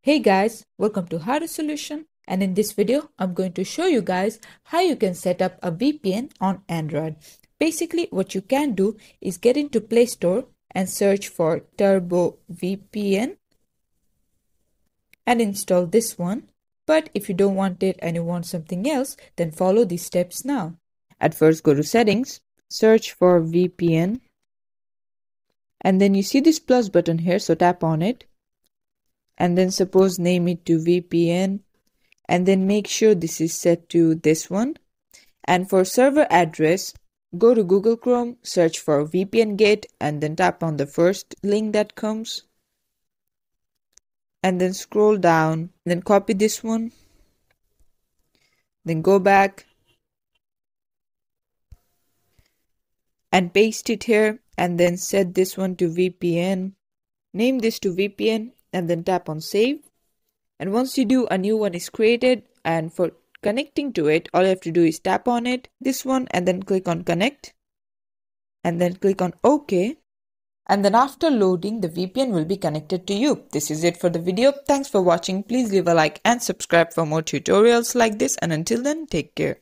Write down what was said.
Hey guys, welcome to How to Solution, and in this video I'm going to show you guys how you can set up a VPN on Android. Basically what you can do is get into Play Store and search for Turbo VPN and install this one. But if you don't want it and you want something else, then follow these steps now. At first go to Settings, search for VPN, and then you see this plus button here, so tap on it. And then suppose name it to VPN, and then make sure this is set to this one. And for server address, go to Google Chrome, search for VPN Gate, and then tap on the first link that comes. And then scroll down, then copy this one. Then go back and paste it here, and then set this one to VPN. Name this to VPN. And then tap on save. And once you do, a new one is created, and for connecting to it, all you have to do is tap on it, this one, and then click on connect, and then click on OK, and then after loading, the VPN will be connected to you. This is it for the video. Thanks for watching. Please leave a like and subscribe for more tutorials like this, and until then, take care.